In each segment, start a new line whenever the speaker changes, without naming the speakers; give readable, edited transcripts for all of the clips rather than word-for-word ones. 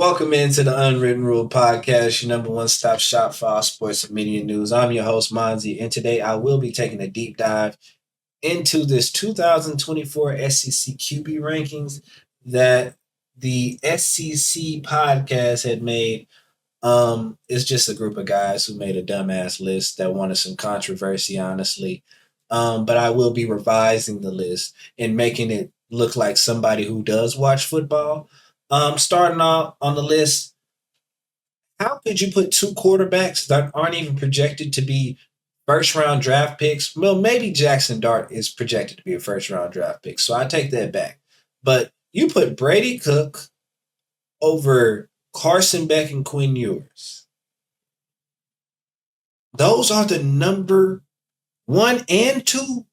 Welcome into the Unwritten Rule Podcast, your number one stop shop for all sports and media news. I'm your host, Monzi, and today I will be taking a deep dive into this 2024 SEC QB rankings that the SEC podcast had made. It's just a group of guys who made a dumbass list that wanted some controversy, honestly. But I will be revising the list and making it look like somebody who does watch football. Starting off on the list, how could you put two quarterbacks that aren't even projected to be first round draft picks? Well, maybe Jackson Dart is projected to be a first round draft pick, so I take that back. But you put Brady Cook over Carson Beck and Quinn Ewers. Those are the number one and two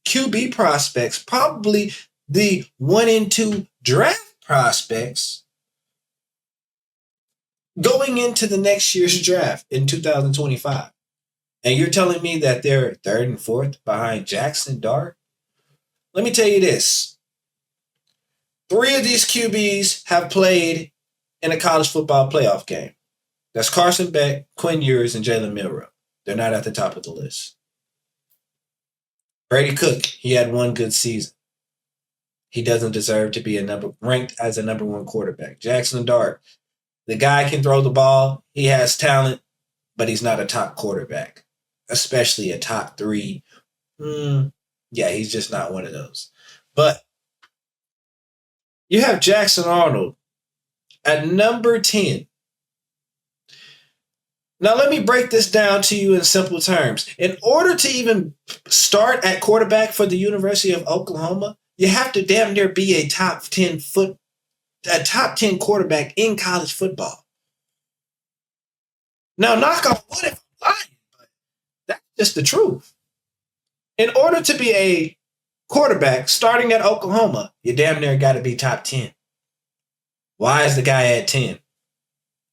QB prospects, probably the one and two draft prospects going into the next year's draft in 2025. And you're telling me that they're third and fourth behind Jackson Dart? Let me tell you this. Three of these QBs have played in a college football playoff game. That's Carson Beck, Quinn Ewers, and Jalen Milroe. They're not at the top of the list. Brady Cook, he had one good season. He doesn't deserve to be ranked as a number one quarterback. Jackson Dart, the guy can throw the ball. He has talent, but he's not a top quarterback, especially a top three. Yeah, he's just not one of those. But you have Jackson Arnold at number 10. Now, let me break this down to you in simple terms. In order to even start at quarterback for the University of Oklahoma, you have to damn near be a top 10 quarterback in college football. Now, knock on wood if I'm lying, but that's just the truth. In order to be a quarterback starting at Oklahoma, you damn near got to be top 10. Why is the guy at 10?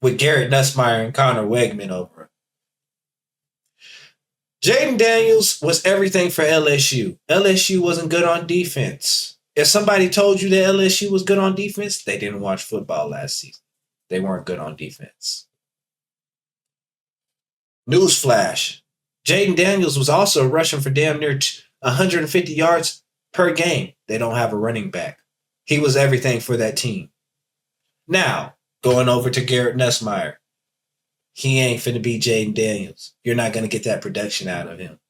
With Garrett Nussmeier and Connor Wegman over him. Jayden Daniels was everything for LSU. LSU wasn't good on defense. If somebody told you that LSU was good on defense, they didn't watch football last season. They weren't good on defense. Newsflash. Jayden Daniels was also rushing for damn near 150 yards per game. They don't have a running back. He was everything for that team. Now, going over to Garrett Nussmeier. He ain't finna be Jayden Daniels. You're not going to get that production out of him.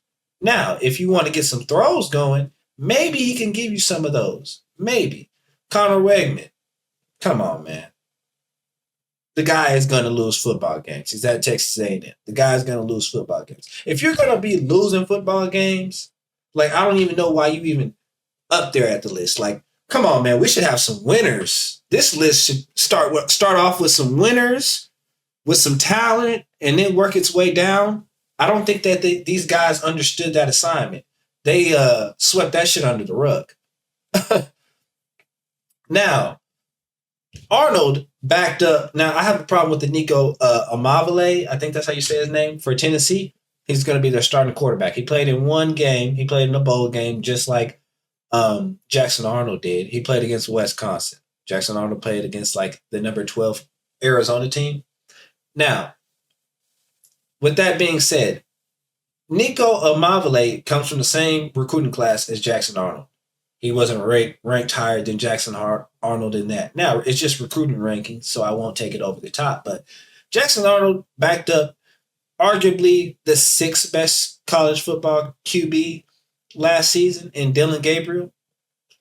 Now, if you want to get some throws going, maybe he can give you some of those. Maybe. Connor Wegman. Come on, man. The guy is going to lose football games. He's at Texas A&M. The guy is going to lose football games. If you're going to be losing football games, I don't even know why you even up there at the list. Come on, man. We should have some winners. This list should start off with some winners, with some talent, and then work its way down. I don't think that these guys understood that assignment. They swept that shit under the rug. Now, Arnold backed up. Now, I have a problem with the Nico Amavile. I think that's how you say his name, for Tennessee. He's going to be their starting quarterback. He played in one game. He played in a bowl game just like Jackson Arnold did. He played against Wisconsin. Jackson Arnold played against the number 12 Arizona team. Now, with that being said, Nico Amavile comes from the same recruiting class as Jackson Arnold. He wasn't ranked higher than Jackson Arnold in that. Now, it's just recruiting rankings, so I won't take it over the top. But Jackson Arnold backed up arguably the sixth best college football QB last season in Dillon Gabriel.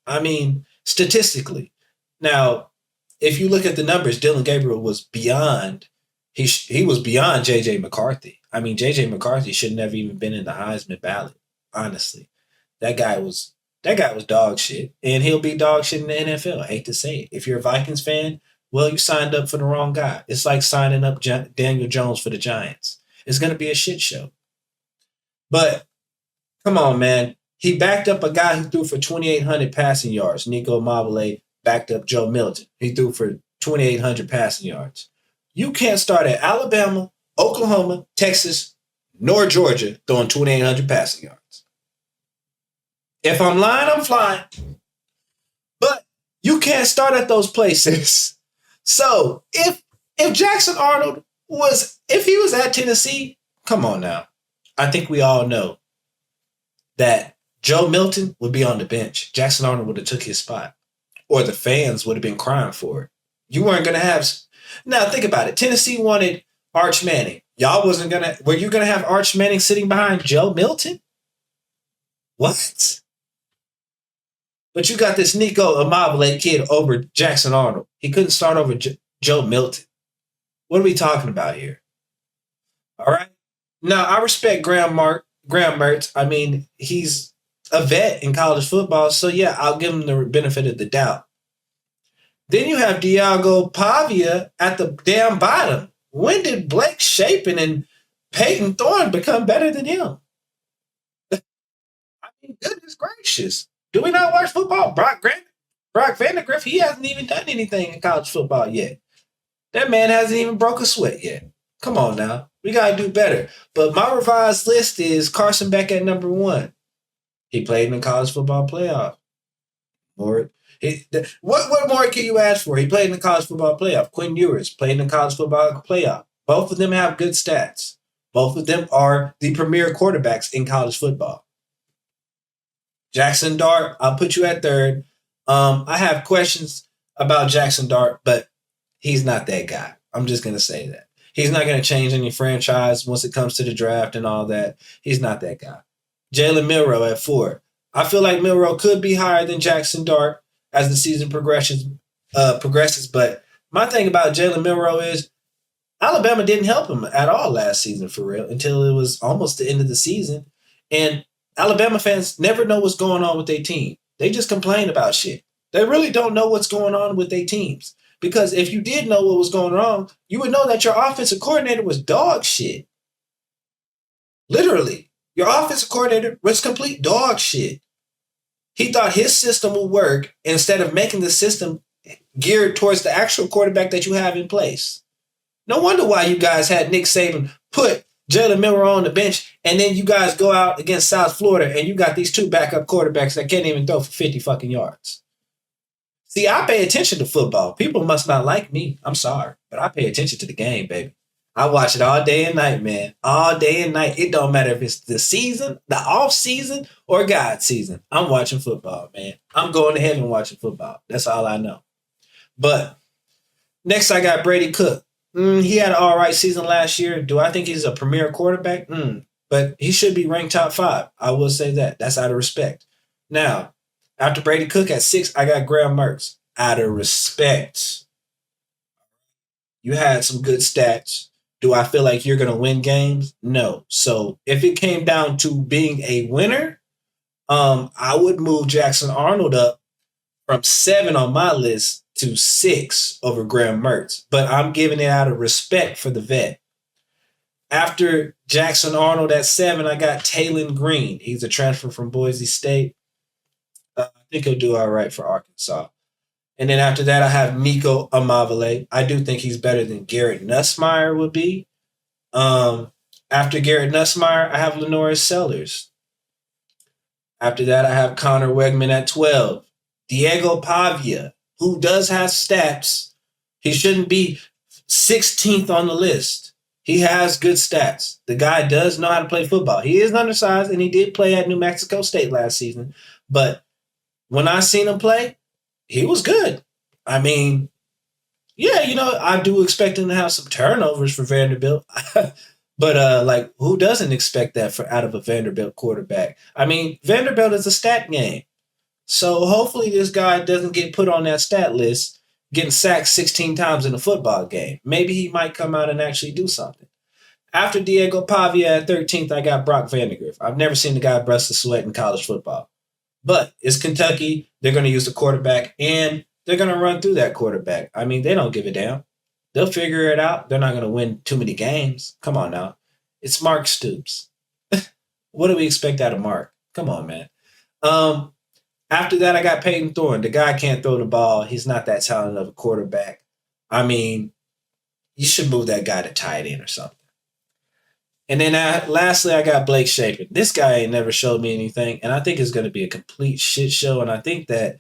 I mean, statistically. Now, if you look at the numbers, Dillon Gabriel was beyond. He was beyond J.J. McCarthy. I mean, J.J. McCarthy should never even been in the Heisman ballot, honestly. That guy was dog shit, and he'll be dog shit in the NFL. I hate to say it. If you're a Vikings fan, well, you signed up for the wrong guy. It's like signing up Daniel Jones for the Giants. It's going to be a shit show. But, come on, man. He backed up a guy who threw for 2,800 passing yards. Nico Amavile backed up Joe Milton. He threw for 2,800 passing yards. You can't start at Alabama, Oklahoma, Texas, nor Georgia throwing 2,800 passing yards. If I'm lying, I'm flying. But you can't start at those places. So if If Jackson Arnold if he was at Tennessee, come on now. I think we all know that Joe Milton would be on the bench. Jackson Arnold would have took his spot, or the fans would have been crying for it. You weren't going to have. Now think about it. Tennessee wanted Arch Manning. Y'all wasn't going to. Were you going to have Arch Manning sitting behind Joe Milton? What? But you got this Nico Immobile kid over Jackson Arnold. He couldn't start over Joe Milton. What are we talking about here? All right. Now I respect Graham Mertz. I mean, he's a vet in college football, so yeah, I'll give him the benefit of the doubt. Then you have Diego Pavia at the damn bottom. When did Blake Shapen and Peyton Thorne become better than him? I mean, goodness gracious. Do we not watch football? Brock Vandagriff, he hasn't even done anything in college football yet. That man hasn't even broke a sweat yet. Come on now. We got to do better. But my revised list is Carson Beck at number 1. He played in the college football playoff. What more can you ask for? He played in the college football playoff. Quinn Ewers played in the college football playoff. Both of them have good stats. Both of them are the premier quarterbacks in college football. Jackson Dart, I'll put you at 3rd. I have questions about Jackson Dart, but he's not that guy. I'm just going to say that. He's not going to change any franchise once it comes to the draft and all that. He's not that guy. Jalen Milroe at 4. I feel like Milroe could be higher than Jackson Dart as the season progresses. But my thing about Jalen Milroe is Alabama didn't help him at all last season for real until it was almost the end of the season. And Alabama fans never know what's going on with their team. They just complain about shit. They really don't know what's going on with their teams. Because if you did know what was going on, you would know that your offensive coordinator was dog shit. Literally. Your offensive coordinator was complete dog shit. He thought his system would work instead of making the system geared towards the actual quarterback that you have in place. No wonder why you guys had Nick Saban put Jalen Milroe on the bench, and then you guys go out against South Florida and you got these 2 backup quarterbacks that can't even throw for 50 fucking yards. See, I pay attention to football. People must not like me. I'm sorry, but I pay attention to the game, baby. I watch it all day and night, man. All day and night. It don't matter if it's the season, the off season, or God's season. I'm watching football, man. I'm going to heaven watching football. That's all I know. But next I got Brady Cook. He had an all right season last year. Do I think he's a premier quarterback? But he should be ranked top 5. I will say that. That's out of respect. Now, after Brady Cook at 6, I got Graham Mertz. Out of respect. You had some good stats. Do I feel like you're going to win games? No. So if it came down to being a winner, I would move Jackson Arnold up from 7 on my list to 6 over Graham Mertz. But I'm giving it out of respect for the vet. After Jackson Arnold at 7, I got Taylon Green. He's a transfer from Boise State. I think he'll do all right for Arkansas. And then after that, I have Nico Immobile. I do think he's better than Garrett Nussmeier would be. After Garrett Nussmeier, I have Lenoris Sellers. After that, I have Connor Wegman at 12. Diego Pavia, who does have stats. He shouldn't be 16th on the list. He has good stats. The guy does know how to play football. He is undersized, and he did play at New Mexico State last season. But when I seen him play, he was good. I mean, yeah, I do expect him to have some turnovers for Vanderbilt. But who doesn't expect that out of a Vanderbilt quarterback? I mean, Vanderbilt is a stat game. So hopefully this guy doesn't get put on that stat list, getting sacked 16 times in a football game. Maybe he might come out and actually do something. After Diego Pavia at 13th, I got Brock Vandagriff. I've never seen the guy bust a sweat in college football. But it's Kentucky. They're going to use the quarterback, and they're going to run through that quarterback. I mean, they don't give a damn. They'll figure it out. They're not going to win too many games. Come on now. It's Mark Stoops. What do we expect out of Mark? Come on, man. After that, I got Peyton Thorne. The guy can't throw the ball. He's not that talented of a quarterback. I mean, you should move that guy to tight end or something. And then lastly, I got Blake Shapen. This guy ain't never showed me anything, and I think it's going to be a complete shit show. And I think that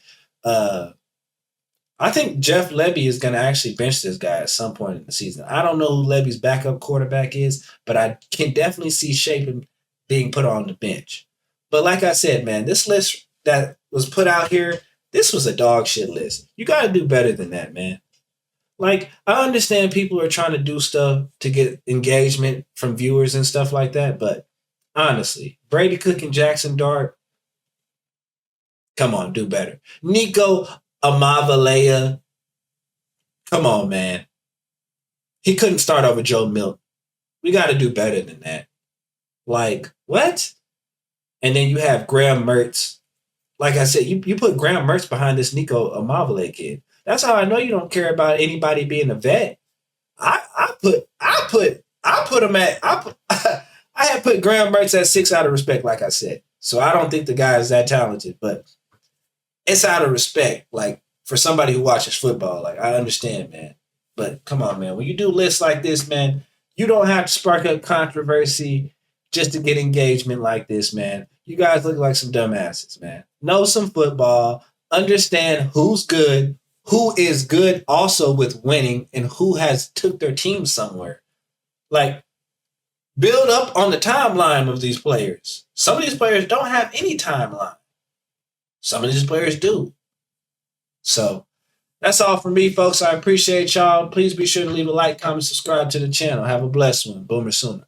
I think Jeff Lebby is going to actually bench this guy at some point in the season. I don't know who Lebby's backup quarterback is, but I can definitely see Shapen being put on the bench. But like I said, man, this list that was put out here, this was a dog shit list. You got to do better than that, man. Like, I understand people are trying to do stuff to get engagement from viewers and stuff like that, but honestly, Brady Cook and Jackson Dart, come on, do better. Nico Amavalea, come on, man. He couldn't start over Joe Milton. We got to do better than that. Like, what? And then you have Graham Mertz. Like I said, you put Graham Mertz behind this Nico Amavale kid. That's how I know you don't care about anybody being a vet. I put him at I had put Graham Mertz at 6 out of respect, like I said. So I don't think the guy is that talented, but it's out of respect. Like for somebody who watches football, like I understand, man. But come on, man. When you do lists like this, man, you don't have to spark up controversy just to get engagement like this, man. You guys look like some dumbasses, man. Know some football, understand who's good, who is good also with winning, and who has took their team somewhere. Like, build up on the timeline of these players. Some of these players don't have any timeline. Some of these players do. So that's all from me, folks. I appreciate y'all. Please be sure to leave a like, comment, subscribe to the channel. Have a blessed one. Boomer Sooner.